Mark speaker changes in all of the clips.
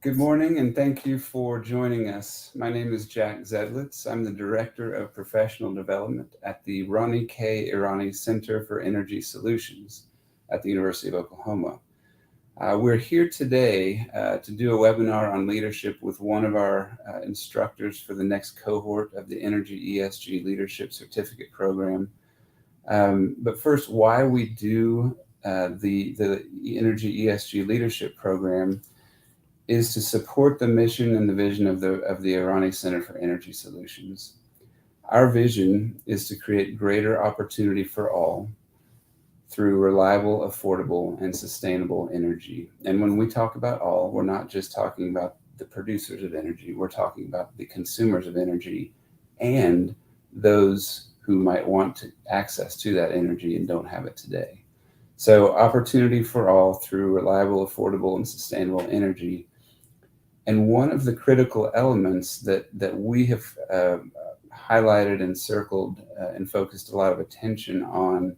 Speaker 1: Good morning, and thank you for joining us. My name is Jack Zedlitz. I'm the Director of Professional Development at the Ronnie K. Irani Center for Energy Solutions at the University of Oklahoma. We're here today to do a webinar on leadership with one of our instructors for the next cohort of the Energy ESG Leadership Certificate Program. But first, why we do the Energy ESG Leadership Program is to support the mission and the vision of the Irani Center for Energy Solutions. Our vision is to create greater opportunity for all through reliable, affordable, and sustainable energy. And when we talk about all, we're not just talking about the producers of energy, we're talking about the consumers of energy and those who might want access to that energy and don't have it today. So opportunity for all through reliable, affordable, and sustainable energy. And one of the critical elements that we have highlighted and circled and focused a lot of attention on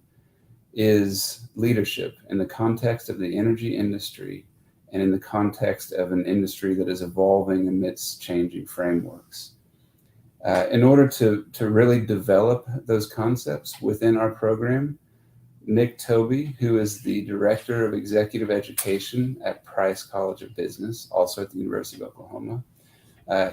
Speaker 1: is leadership in the context of the energy industry and in the context of an industry that is evolving amidst changing frameworks. In order to really develop those concepts within our program, Nick Toby, who is the Director of Executive Education at Price College of Business, also at the University of Oklahoma,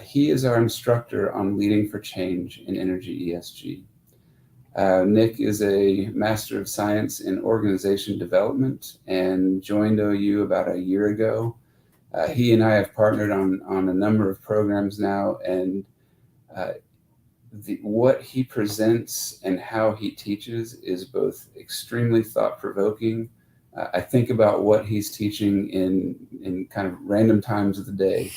Speaker 1: he is our instructor on leading for change in energy ESG. Nick is a Master of Science in Organization Development and joined OU about a year ago. He and I have partnered on a number of programs now, and what he presents and how he teaches is both extremely thought-provoking. I think about what he's teaching in kind of random times of the day,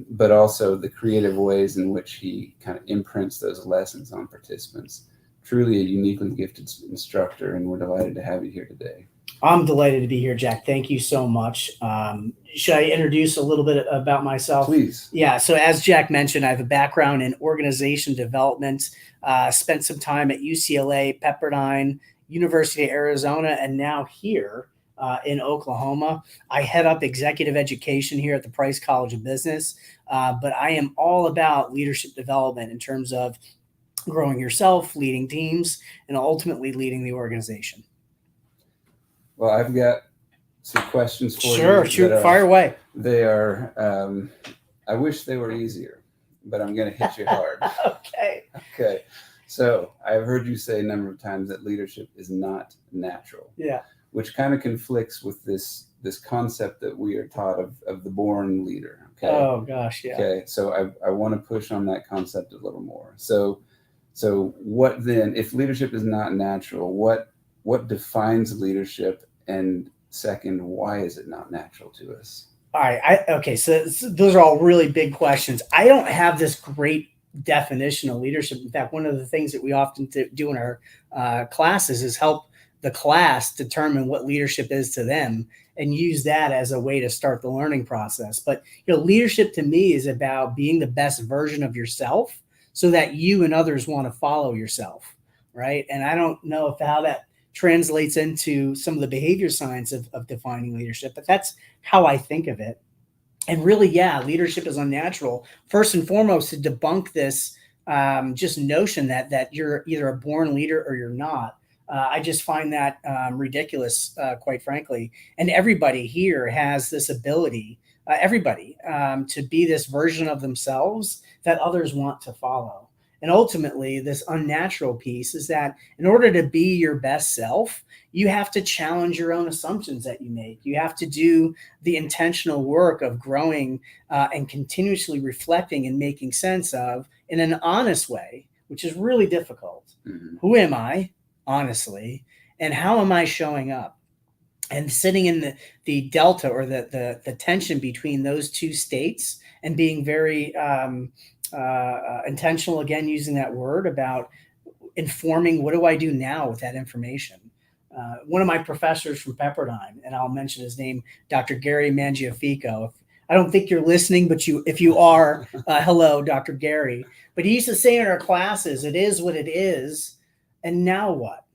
Speaker 1: but also the creative ways in which he kind of imprints those lessons on participants. Truly a uniquely gifted instructor, and we're delighted to have you here today.
Speaker 2: I'm delighted to be here, Jack. Thank you so much. Should I introduce a little bit about myself?
Speaker 1: Please.
Speaker 2: Yeah. So as Jack mentioned, I have a background in organization development, spent some time at UCLA, Pepperdine, University of Arizona, and now here in Oklahoma. I head up executive education here at the Price College of Business, but I am all about leadership development in terms of growing yourself, leading teams, and ultimately leading the organization.
Speaker 1: Well, I've got some questions for you.
Speaker 2: Sure, shoot, fire away.
Speaker 1: They are, I wish they were easier, but I'm going to hit you hard. Okay. So I've heard you say a number of times that leadership is not natural.
Speaker 2: Yeah.
Speaker 1: Which kind of conflicts with this concept that we are taught of the born leader. Okay.
Speaker 2: Oh gosh, yeah.
Speaker 1: Okay. So I want to push on that concept a little more. So what then, if leadership is not natural, what defines leadership? And second, why is it not natural to us?
Speaker 2: All right. Okay. So those are all really big questions. I don't have this great definition of leadership. In fact, one of the things that we often do in our classes is help the class determine what leadership is to them and use that as a way to start the learning process. But leadership to me is about being the best version of yourself so that you and others want to follow yourself, right? And I don't know how that translates into some of the behavior science of defining leadership, but that's how I think of it. And really, yeah, leadership is unnatural. First and foremost, to debunk this just notion that you're either a born leader or you're not. I just find that ridiculous, quite frankly. And everybody here has this ability, to be this version of themselves that others want to follow. And ultimately, this unnatural piece is that in order to be your best self, you have to challenge your own assumptions that you make. You have to do the intentional work of growing and continuously reflecting and making sense of in an honest way, which is really difficult. Mm-hmm. Who am I, honestly, and how am I showing up? And sitting in the delta or the tension between those two states and being very intentional, again, using that word about informing what do I do now with that information. One of my professors from Pepperdine, and I'll mention his name, Dr. Gary Mangiafico. I don't think you're listening, but if you are, hello, Dr. Gary. But he used to say in our classes, it is what it is, and now what?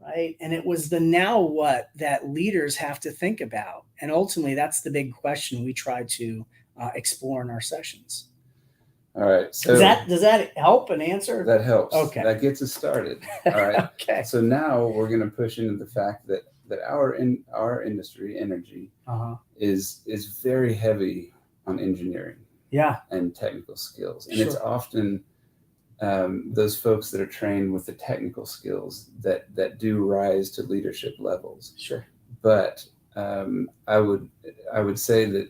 Speaker 2: right? And it was the now what that leaders have to think about. And ultimately, that's the big question we try to explore in our sessions.
Speaker 1: All right.
Speaker 2: Does that help an answer?
Speaker 1: That helps.
Speaker 2: Okay.
Speaker 1: That gets us started. All right.
Speaker 2: Okay.
Speaker 1: So now we're going to push into the fact that our industry, energy, is very heavy on engineering.
Speaker 2: Yeah.
Speaker 1: And technical skills, and
Speaker 2: Sure.
Speaker 1: it's often those folks that are trained with the technical skills that do rise to leadership levels.
Speaker 2: Sure.
Speaker 1: But I would say that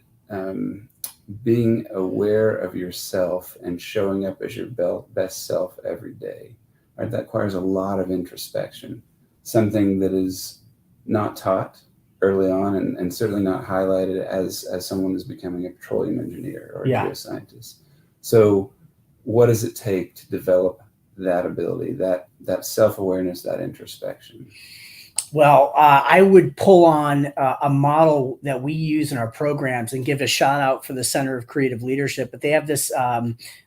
Speaker 1: being aware of yourself and showing up as your best self every day, right? That requires a lot of introspection, something that is not taught early on, and certainly not highlighted as someone is becoming a petroleum engineer or a geoscientist. So what does it take to develop that ability, that self-awareness, that introspection?
Speaker 2: Well, I would pull on a model that we use in our programs and give a shout out for the Center of Creative Leadership. But they have this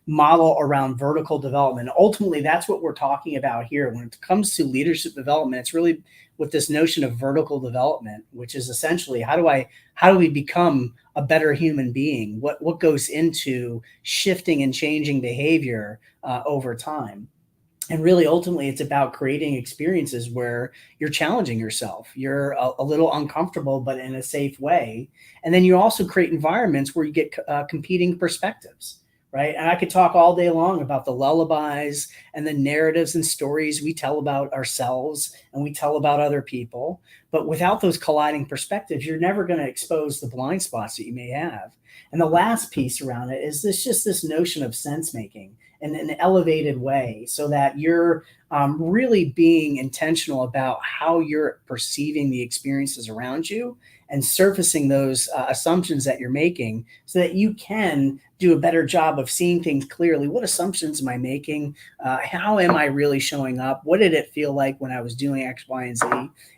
Speaker 2: model around vertical development. Ultimately, that's what we're talking about here. When it comes to leadership development, it's really with this notion of vertical development, which is essentially how do we become a better human being? What goes into shifting and changing behavior over time? And really, ultimately, it's about creating experiences where you're challenging yourself. You're a little uncomfortable, but in a safe way. And then you also create environments where you get competing perspectives, right? And I could talk all day long about the lullabies and the narratives and stories we tell about ourselves and we tell about other people. But without those colliding perspectives, you're never going to expose the blind spots that you may have. And the last piece around it is this notion of sense making in an elevated way, so that you're really being intentional about how you're perceiving the experiences around you and surfacing those assumptions that you're making so that you can do a better job of seeing things clearly. What assumptions am I making? How am I really showing up? What did it feel like when I was doing X, Y, and Z?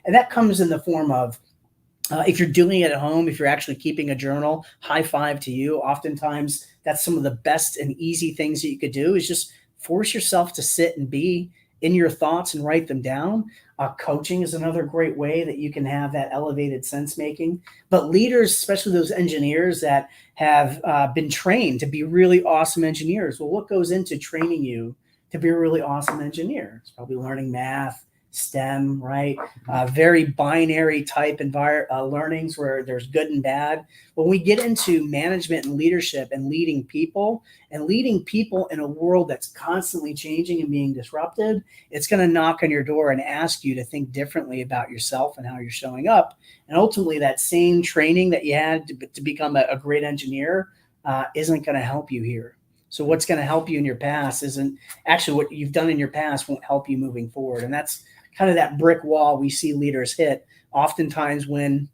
Speaker 2: And that comes in the form of if you're doing it at home, if you're actually keeping a journal, high five to you. Oftentimes, that's some of the best and easy things that you could do is just force yourself to sit and be in your thoughts and write them down. Coaching is another great way that you can have that elevated sense making. But leaders, especially those engineers that have been trained to be really awesome engineers, well, what goes into training you to be a really awesome engineer? It's probably learning math, STEM, right? Very binary type learnings where there's good and bad. When we get into management and leadership and leading people in a world that's constantly changing and being disrupted, it's going to knock on your door and ask you to think differently about yourself and how you're showing up. And ultimately, that same training that you had to become a great engineer isn't going to help you here. So what's going to help you in your past isn't actually what you've done in your past won't help you moving forward. And that's kind of that brick wall we see leaders hit oftentimes when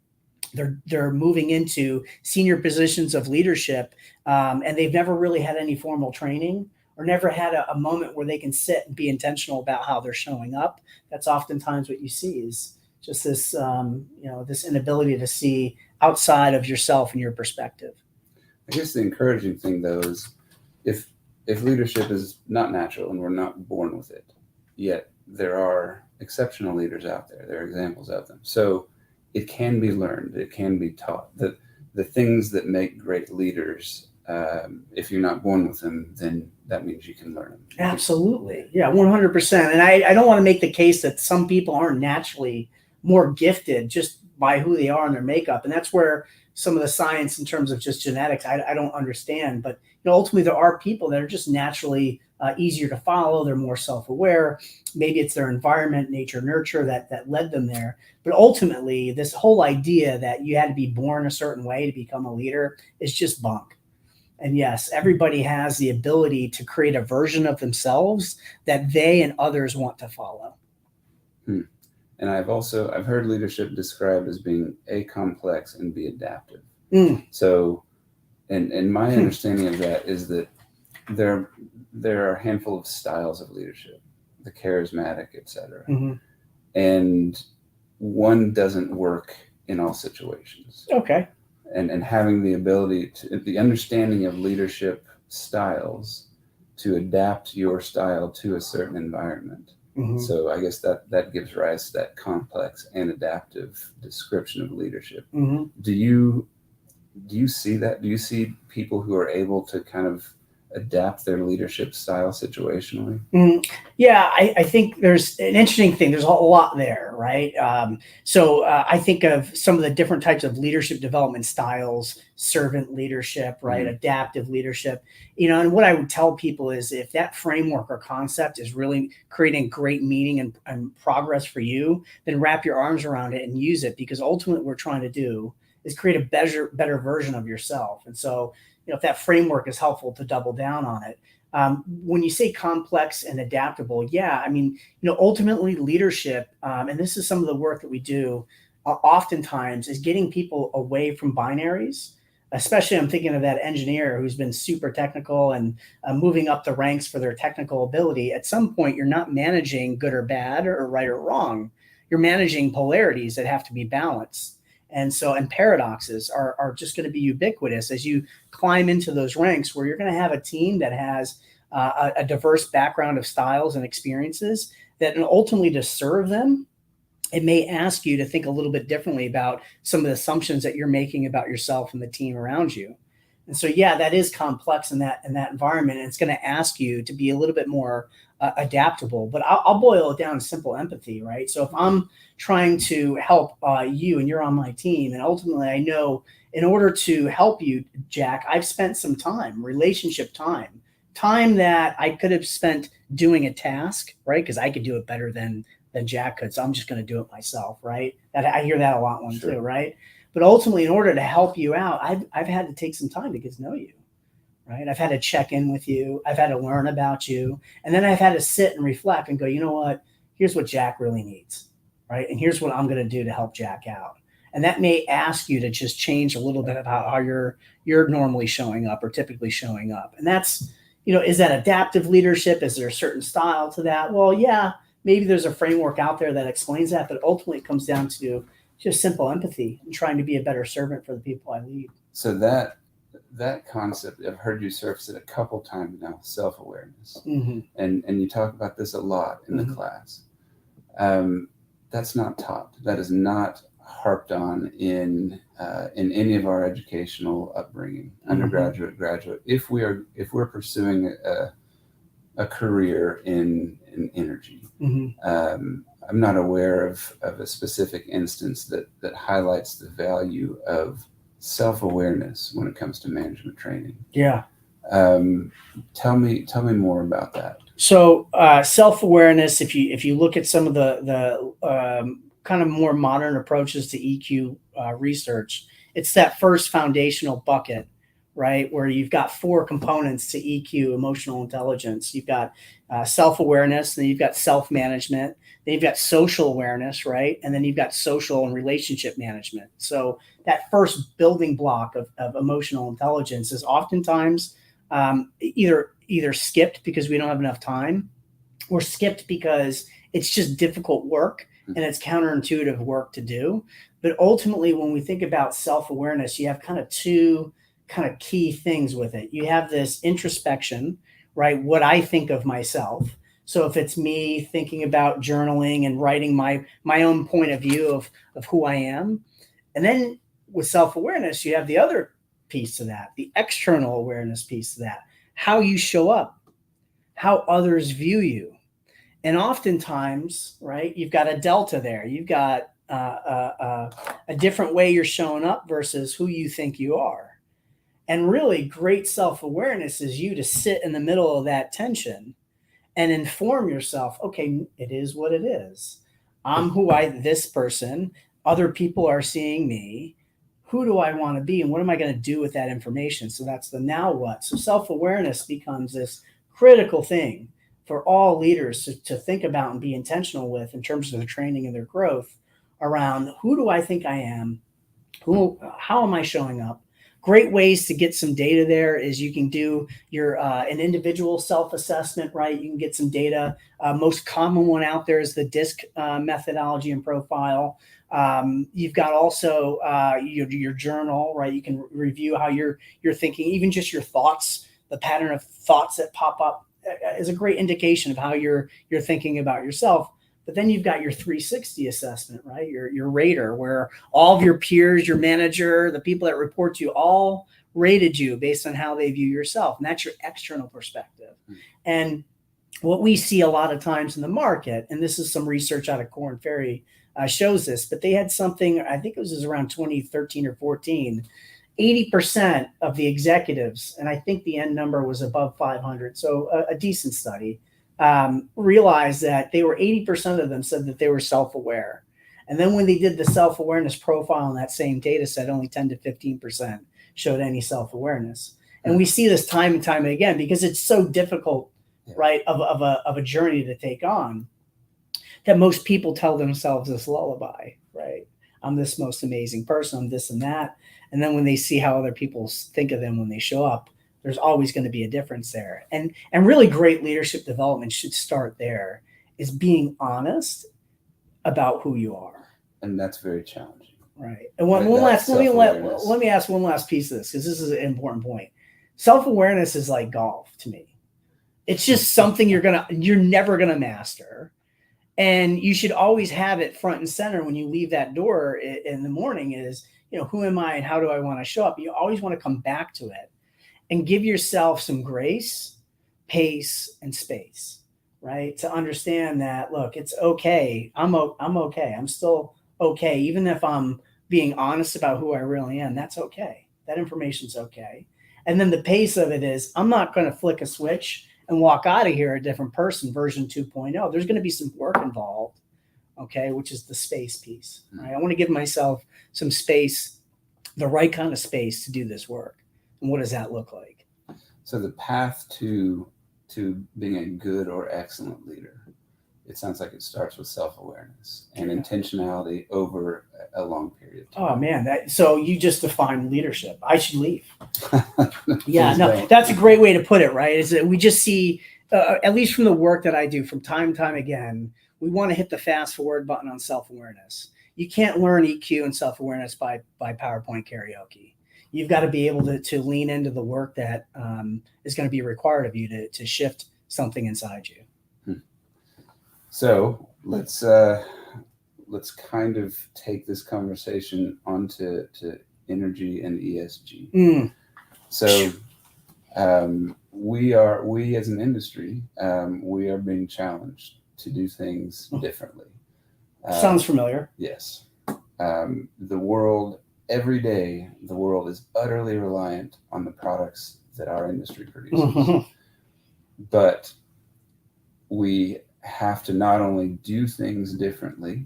Speaker 2: they're moving into senior positions of leadership, and they've never really had any formal training or never had a moment where they can sit and be intentional about how they're showing up. That's oftentimes what you see is just this, this inability to see outside of yourself and your perspective.
Speaker 1: I guess the encouraging thing, though, is if leadership is not natural and we're not born with it, yet there are exceptional leaders out there. There are examples of them. So it can be learned. It can be taught. The things that make great leaders, if you're not born with them, then that means you can learn them.
Speaker 2: Absolutely. Yeah, 100%. And I don't want to make the case that some people aren't naturally more gifted just by who they are and their makeup. And that's where some of the science in terms of just genetics, I don't understand. But ultimately, there are people that are just naturally easier to follow. They're more self-aware. Maybe it's their environment, nature, nurture that led them there. But ultimately, this whole idea that you had to be born a certain way to become a leader is just bunk. And yes, everybody has the ability to create a version of themselves that they and others want to follow.
Speaker 1: And I've heard leadership described as being A, complex, and B, adaptive. So, and my understanding of that is that there are a handful of styles of leadership, the charismatic, etc. And one doesn't work in all situations.
Speaker 2: Okay.
Speaker 1: And having the ability the understanding of leadership styles to adapt your style to a certain environment
Speaker 2: Mhm.
Speaker 1: So I guess that gives rise to that complex and adaptive description of leadership.
Speaker 2: Mhm.
Speaker 1: Do you see that? Do you see people who are able to kind of adapt their leadership style situationally?
Speaker 2: Yeah, I think there's an interesting thing. There's a lot there, right? I think of some of the different types of leadership development styles: servant leadership, right?
Speaker 1: Mhm.
Speaker 2: Adaptive leadership. And what I would tell people is, if that framework or concept is really creating great meaning and progress for you, then wrap your arms around it and use it, because ultimately what we're trying to do is create a better version of yourself. And so, if that framework is helpful, to double down on it. When you say complex and adaptable, yeah, I mean, ultimately leadership, and this is some of the work that we do, oftentimes, is getting people away from binaries. Especially, I'm thinking of that engineer who's been super technical and moving up the ranks for their technical ability. At some point, you're not managing good or bad or right or wrong. You're managing polarities that have to be balanced. And paradoxes are just going to be ubiquitous as you climb into those ranks, where you're going to have a team that has a diverse background of styles and experiences, that ultimately, to serve them, it may ask you to think a little bit differently about some of the assumptions that you're making about yourself and the team around you. And so, yeah, that is complex in that environment, and it's going to ask you to be a little bit more adaptable. But I'll boil it down to simple empathy, right? So if I'm trying to help you and you're on my team, and ultimately I know, in order to help you, Jack, I've spent some time, relationship time that I could have spent doing a task, right? Because I could do it better than Jack could. So I'm just going to do it myself, right? I hear that a lot one
Speaker 1: Sure.
Speaker 2: too, right? But ultimately, in order to help you out, I've had to take some time to get to know you, right? I've had to check in with you. I've had to learn about you. And then I've had to sit and reflect and go, you know what? Here's what Jack really needs, right? And here's what I'm going to do to help Jack out. And that may ask you to just change a little bit of how you're normally showing up or typically showing up. And that's, is that adaptive leadership? Is there a certain style to that? Well, yeah, maybe there's a framework out there that explains that, but ultimately it comes down to just simple empathy and trying to be a better servant for the people I lead.
Speaker 1: So that concept, I've heard you surface it a couple times now, self-awareness.
Speaker 2: Mm-hmm.
Speaker 1: And you talk about this a lot in
Speaker 2: Mhm.
Speaker 1: the class. That's not taught. That is not harped on in any of our educational upbringing, undergraduate, graduate. If we're pursuing a career in energy, I'm not aware of a specific instance that highlights the value of self-awareness when it comes to management training.
Speaker 2: Yeah.
Speaker 1: Tell me more about that.
Speaker 2: So self-awareness, if you look at some of the kind of more modern approaches to EQ research, it's that first foundational bucket, right? Where you've got four components to EQ: emotional intelligence. You've got self-awareness, then you've got self-management, then you've got social awareness, right? And then you've got social and relationship management. So that first building block of emotional intelligence is oftentimes either skipped because we don't have enough time, or skipped because it's just difficult work and it's counterintuitive work to do. But ultimately, when we think about self-awareness, you have kind of two kind of key things with it. You have this introspection, right? What I think of myself. So if it's me thinking about journaling and writing my own point of view of who I am. And then with self-awareness, you have the other piece of that, the external awareness piece of that, how you show up, how others view you. And oftentimes, right, you've got a delta there. You've got a different way you're showing up versus who you think you are. And really, great self awareness is you to sit in the middle of that tension and inform yourself, okay, it is what it is. I'm this person, other people are seeing me. Who do I want to be? And what am I going to do with that information? So that's the now what. So self awareness becomes this critical thing for all leaders to think about and be intentional with in terms of their training and their growth around: who do I think I am? How am I showing up? Great ways to get some data there is you can do your an individual self-assessment, right? You can get some data. Most common one out there is the DISC methodology and profile. You've got also your journal, right? You can review how you're thinking, even just your thoughts, the pattern of thoughts that pop up is a great indication of how you're thinking about yourself. But then you've got your 360 assessment, right? Your rater, where all of your peers, your manager, the people that report to you, all rated you based on how they view yourself. And that's your external perspective. And what we see a lot of times in the market, and this is some research out of Korn Ferry shows this, but they had something, I think it was around 2013 or 14, 80% of the executives, and I think the end number was above 500, so a decent study, realized that they were 80% of them said that they were self-aware. And then when they did the self-awareness profile in that same data set, only 10 to 15% showed any self-awareness. And we see this time and time again because it's so difficult, right, of a journey to take on, that most people tell themselves this lullaby, right? I'm this most amazing person, I'm this and that. And then when they see how other people think of them when they show up, there's always going to be a difference there. And really great leadership development should start there, is being honest about who you are.
Speaker 1: And that's very challenging.
Speaker 2: Right. And let me ask one last piece of this, because this is an important point. Self-awareness is like golf to me. It's just something you're never gonna master. And you should always have it front and center when you leave that door in the morning is, who am I and how do I want to show up? You always want to come back to it and give yourself some grace, pace, and space, right? To understand that, look, it's okay. I'm okay. I'm still okay. Even if I'm being honest about who I really am, that's okay. That information's okay. And then the pace of it is, I'm not going to flick a switch and walk out of here a different person, version 2.0. There's going to be some work involved, okay, which is the space piece, right? I want to give myself some space, the right kind of space to do this work. And what does that look like?
Speaker 1: So the path to being a good or excellent leader, it sounds like it starts with self-awareness and intentionality over a long period of time.
Speaker 2: Oh man, so you just defined leadership. I should leave. Yeah, no, that's a great way to put it, right? Is that we just see, at least from the work that I do from time to time again, we want to hit the fast forward button on self-awareness. You can't learn EQ and self-awareness by PowerPoint karaoke. You've got to be able to lean into the work that is going to be required of you to shift something inside you.
Speaker 1: So let's kind of take this conversation onto energy and ESG. So we as an industry, we are being challenged to do things differently.
Speaker 2: Sounds familiar.
Speaker 1: Yes. The world, every day, the world is utterly reliant on the products that our industry produces. But we have to not only do things differently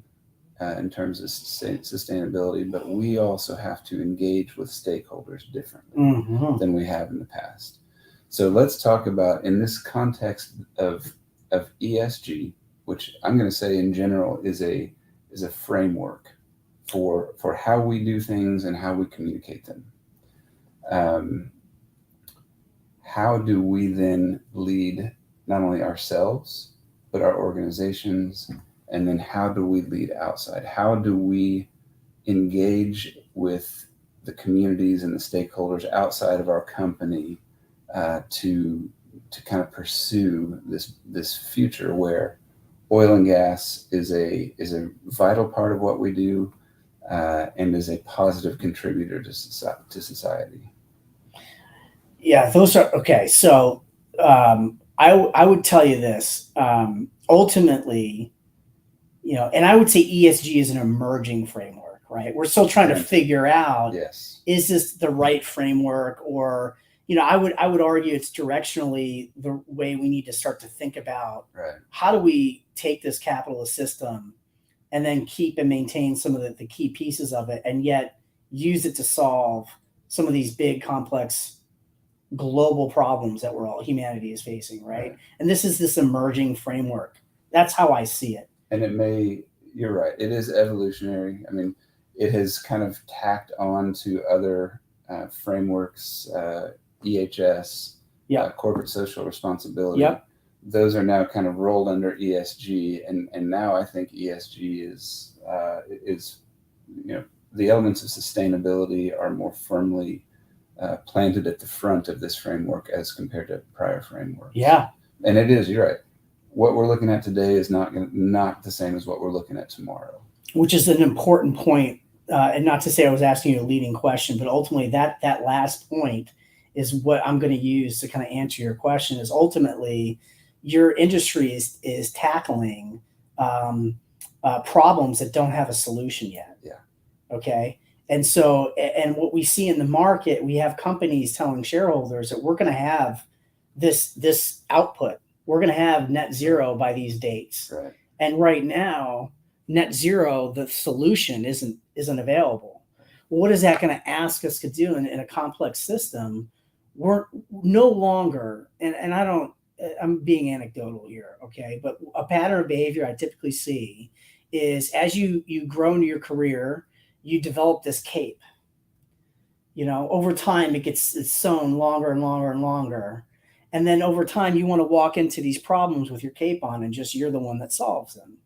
Speaker 1: in terms of sustainability, but we also have to engage with stakeholders differently than we have in the past. So let's talk about, in this context of ESG, which I'm going to say in general is a framework for how we do things and how we communicate them. How do we then lead not only ourselves, but our organizations, and then how do we lead outside? How do we engage with the communities and the stakeholders outside of our company to kind of pursue this future where oil and gas is a vital part of what we do and is a positive contributor to society?
Speaker 2: Yeah, those are okay. So I would tell you this, ultimately, and I would say ESG is an emerging framework, right? We're still trying to figure out, is this the right framework, or, I would argue it's directionally the way we need to start to think about how do we take this capitalist system and then keep and maintain some of the key pieces of it, and yet use it to solve some of these big, complex global problems that humanity is facing, right? And this is this emerging framework. That's how I see it.
Speaker 1: And you're right, it is evolutionary. I mean, it has kind of tacked on to other frameworks, EHS, corporate social responsibility. Those are now kind of rolled under ESG, and now I think ESG is the elements of sustainability are more firmly planted at the front of this framework as compared to prior frameworks. And it is, you're right. What we're looking at today is not the same as what we're looking at tomorrow.
Speaker 2: Which is an important point. And not to say I was asking you a leading question, but ultimately that last point is what I'm going to use to kind of answer your question. Is ultimately your industry is tackling problems that don't have a solution yet.
Speaker 1: Yeah.
Speaker 2: Okay. And so, and what we see in the market, we have companies telling shareholders that we're going to have this output. We're going to have net zero by these dates.
Speaker 1: Right.
Speaker 2: And right now, net zero, the solution isn't available. Well, what is that going to ask us to do in a complex system? We're no longer, and I'm being anecdotal here, okay, but a pattern of behavior I typically see is as you grow into your career, you develop this cape. Over time it's sewn longer and longer and longer. And then over time you want to walk into these problems with your cape on and just you're the one that solves them.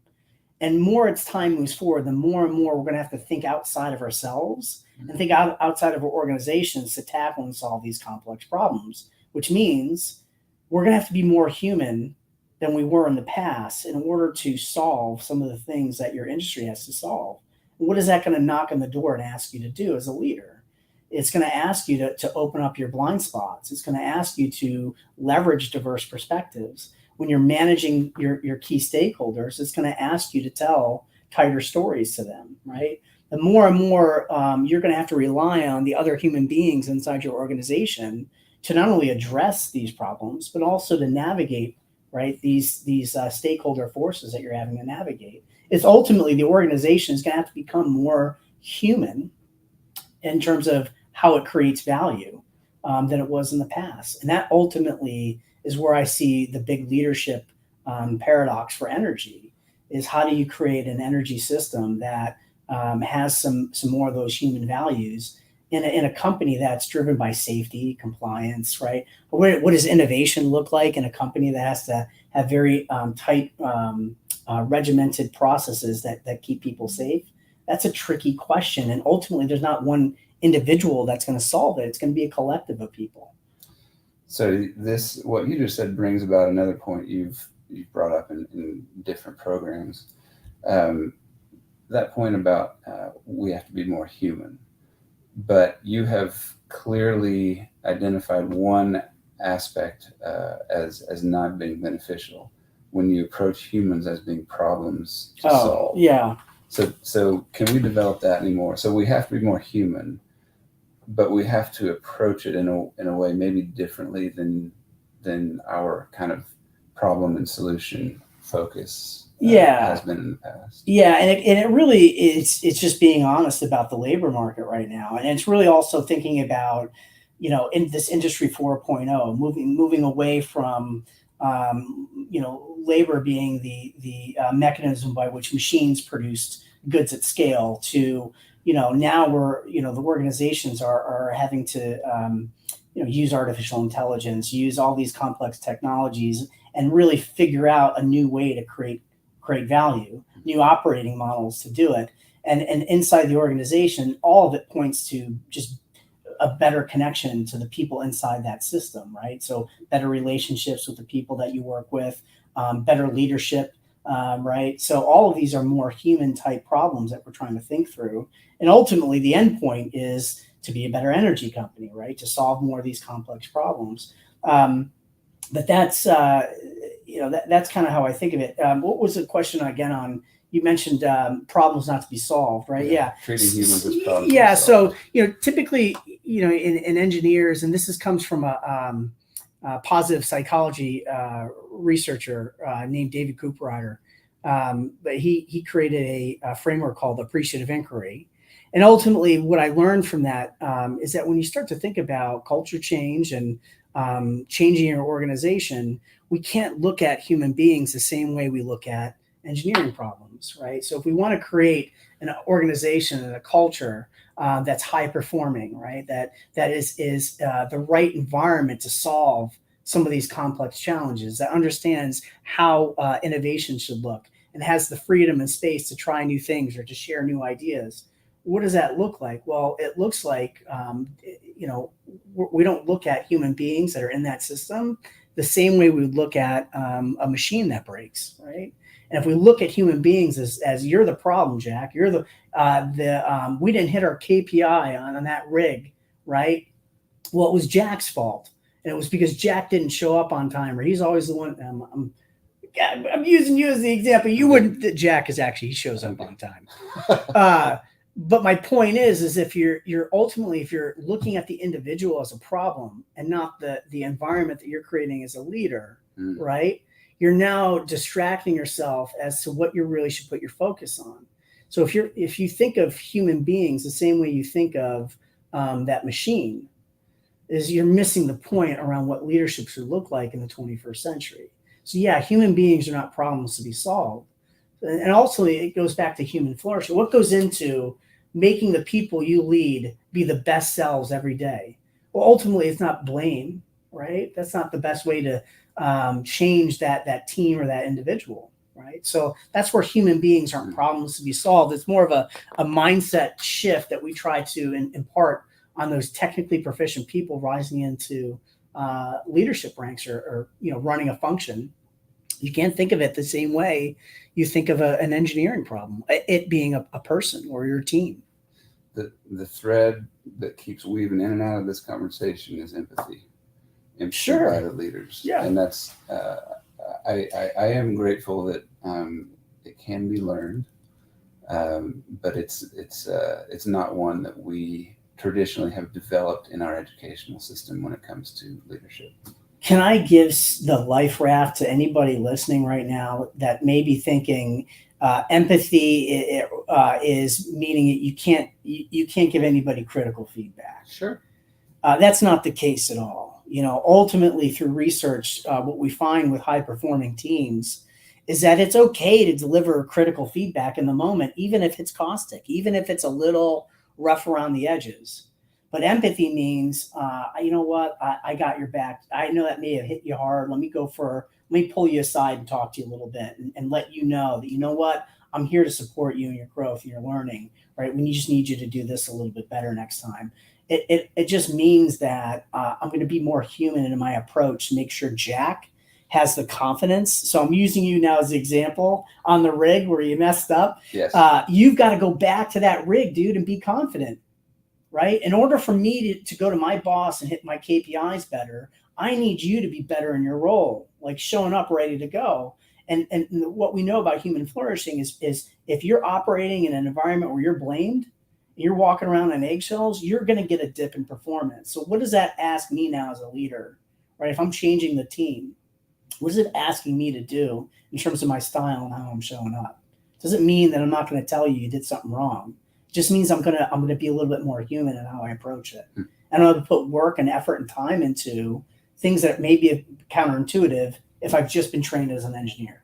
Speaker 2: And more as time moves forward, the more and more we're going to have to think outside of ourselves and think outside of our organizations to tackle and solve these complex problems, which means we're going to have to be more human than we were in the past in order to solve some of the things that your industry has to solve. And what is that going to knock on the door and ask you to do as a leader? It's going to ask you to open up your blind spots. It's going to ask you to leverage diverse perspectives. When you're managing your key stakeholders, it's going to ask you to tell tighter stories to them, right? The more and more you're going to have to rely on the other human beings inside your organization to not only address these problems, but also to navigate, right, these stakeholder forces that you're having to navigate. It's ultimately the organization is going to have to become more human in terms of how it creates value than it was in the past. And that ultimately is where I see the big leadership paradox for energy is how do you create an energy system that has some more of those human values in a company that's driven by safety, compliance, right? But what does innovation look like in a company that has to have very tight, regimented processes that keep people safe? That's a tricky question. And ultimately, there's not one individual that's going to solve it. It's going to be a collective of people.
Speaker 1: So what you just said brings about another point you've brought up in different programs. That point about we have to be more human, but you have clearly identified one aspect as not being beneficial when you approach humans as being problems to solve.
Speaker 2: Yeah.
Speaker 1: So can we develop that anymore? So we have to be more human, but we have to approach it in a way maybe differently than our kind of problem and solution focus has been in the past.
Speaker 2: Yeah, and it really is. It's just being honest about the labor market right now, and it's really also thinking about, in this industry 4.0, moving away from labor being the mechanism by which machines produced goods at scale to now the organizations are having to use artificial intelligence, use all these complex technologies, and really figure out a new way to create value, new operating models to do it. And inside the organization, all of it points to just a better connection to the people inside that system, right? So better relationships with the people that you work with, better leadership, right? So all of these are more human type problems that we're trying to think through. And ultimately the end point is to be a better energy company, right? To solve more of these complex problems. But that's, that's kind of how I think of it. What was the question again on, you mentioned problems not to be solved, right? Yeah.
Speaker 1: Treating humans as problems.
Speaker 2: Yeah. So, typically, in engineers, and this comes from a positive psychology researcher named David Cooperrider. But he created a framework called appreciative inquiry. And ultimately, what I learned from that is that when you start to think about culture change and changing your organization, we can't look at human beings the same way we look at engineering problems, right? So if we want to create an organization and a culture that's high performing, right, that is the right environment to solve some of these complex challenges, that understands how innovation should look and has the freedom and space to try new things or to share new ideas. What does that look like? Well, it looks like, we don't look at human beings that are in that system the same way we would look at a machine that breaks, right? And if we look at human beings as you're the problem, Jack, you're we didn't hit our KPI on that rig, right? Well, it was Jack's fault, and it was because Jack didn't show up on time, or he's always the one. I'm using you as the example. You wouldn't. Jack is actually, he shows up on time. But my point is if you're ultimately, if you're looking at the individual as a problem and not the environment that you're creating as a leader, right? You're now distracting yourself as to what you really should put your focus on. So if you think of human beings the same way you think of that machine, is you're missing the point around what leadership should look like in the 21st century. So yeah, human beings are not problems to be solved. And also it goes back to human flourishing. What goes into making the people you lead be the best selves every day? Well, ultimately it's not blame, right? That's not the best way to change that team or that individual, right? So that's where human beings aren't problems to be solved. It's more of a mindset shift that we try to impart on those technically proficient people rising into leadership ranks or running a function. You can't think of it the same way you think of an engineering problem, it being a person or your team.
Speaker 1: The thread that keeps weaving in and out of this conversation is empathy.
Speaker 2: Sure.
Speaker 1: By the leaders.
Speaker 2: Yeah.
Speaker 1: And that's I am grateful that it can be learned, but it's not one that we traditionally have developed in our educational system when it comes to leadership.
Speaker 2: Can I give the life raft to anybody listening right now that may be thinking empathy is meaning you can't give anybody critical feedback?
Speaker 1: Sure.
Speaker 2: That's not the case at all. Ultimately through research, what we find with high performing teams is that it's okay to deliver critical feedback in the moment, even if it's caustic, even if it's a little rough around the edges. But empathy means, you know what, I got your back. I know that may have hit you hard. Let me pull you aside and talk to you a little bit and let you know that, you know what, I'm here to support you in your growth and your learning, right? We just need you to do this a little bit better next time. It just means that I'm going to be more human in my approach to make sure Jack has the confidence. So I'm using you now as an example on the rig where you messed up.
Speaker 1: Yes.
Speaker 2: You've got to go back to that rig, dude, and be confident, right? In order for me to go to my boss and hit my KPIs better, I need you to be better in your role, like showing up ready to go. And what we know about human flourishing is if you're operating in an environment where you're blamed, you're walking around on eggshells, you're going to get a dip in performance. So what does that ask me now as a leader, right? If I'm changing the team, what is it asking me to do in terms of my style and how I'm showing up? It doesn't mean that I'm not going to tell you did something wrong. It just means I'm going to be a little bit more human in how I approach it. And I'm going to put work and effort and time into things that may be counterintuitive if I've just been trained as an engineer,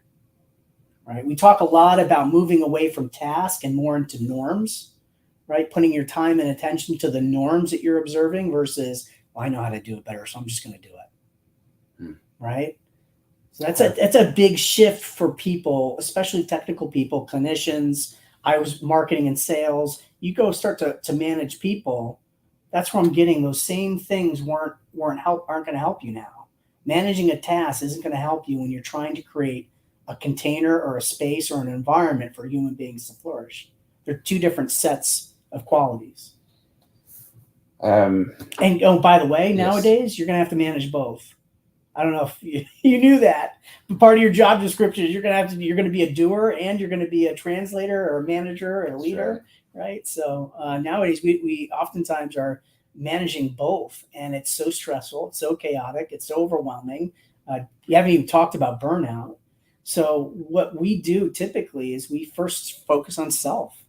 Speaker 2: right? We talk a lot about moving away from task and more into norms, right? Putting your time and attention to the norms that you're observing versus, well, I know how to do it better, so I'm just going to do it, right? So that's a big shift for people, especially technical people, clinicians. I was marketing and sales. You go start to manage people. That's where I'm getting those same things aren't going to help you now. Managing a task isn't going to help you when you're trying to create a container or a space or an environment for human beings to flourish. They're two different sets of qualities. And by the way, nowadays you're going to have to manage both. I don't know if you knew that, but part of your job description is you're going to be a doer and you're going to be a translator or a manager or a leader, right? So nowadays we oftentimes are managing both, and it's so stressful, it's so chaotic, it's so overwhelming. You haven't even talked about burnout. So what we do typically is we first focus on self.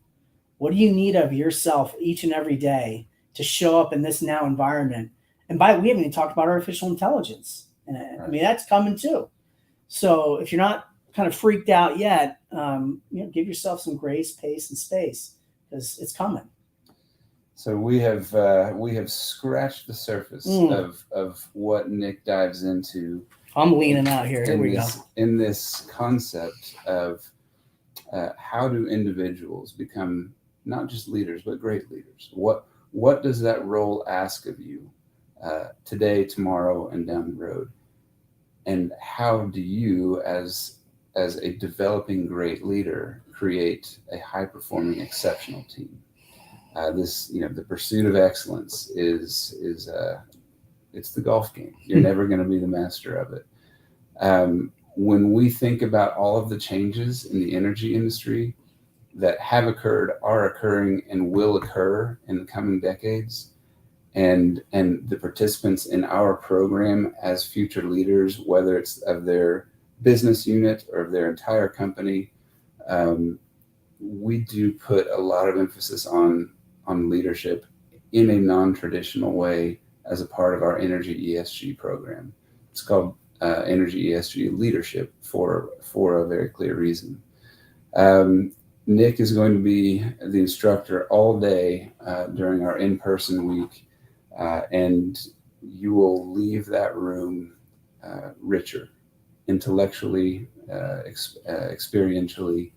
Speaker 2: What do you need of yourself each and every day to show up in this now environment? And we haven't even talked about artificial intelligence. And I mean, that's coming too. So if you're not kind of freaked out yet, give yourself some grace, pace, and space because it's coming.
Speaker 1: So we have scratched the surface of what Nick dives into.
Speaker 2: I'm leaning out here. Here we go.
Speaker 1: In this concept of how do individuals become not just leaders but great leaders? What does that role ask of you today, tomorrow, and down the road? and how do you, as a developing great leader, create a high performing exceptional team? The pursuit of excellence is it's the golf game. You're never going to be the master of it. When we think about all of the changes in the energy industry that have occurred, are occurring, and will occur in the coming decades, and the participants in our program as future leaders, whether it's of their business unit or of their entire company, we do put a lot of emphasis on leadership in a non-traditional way as a part of our energy ESG program. It's called Energy ESG Leadership for a very clear reason. Nick is going to be the instructor all day during our in-person week, and you will leave that room richer, intellectually, experientially.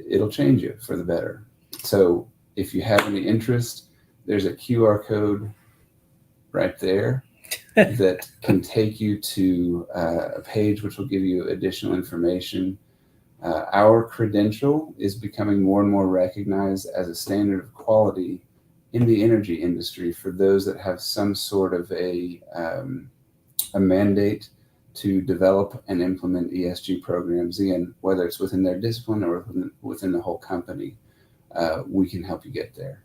Speaker 1: It'll change you for the better. So if you have any interest, there's a QR code right there that can take you to a page which will give you additional information. Our credential is becoming more and more recognized as a standard of quality in the energy industry for those that have some sort of a mandate to develop and implement ESG programs. Again, whether it's within their discipline or within the whole company, we can help you get there.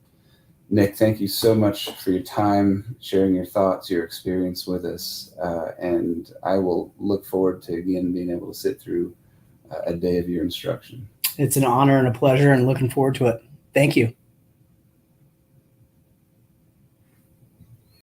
Speaker 1: Nick, thank you so much for your time, sharing your thoughts, your experience with us, and I will look forward to, again, being able to sit through a day of your instruction.
Speaker 2: It's an honor and a pleasure, and looking forward to it. Thank you.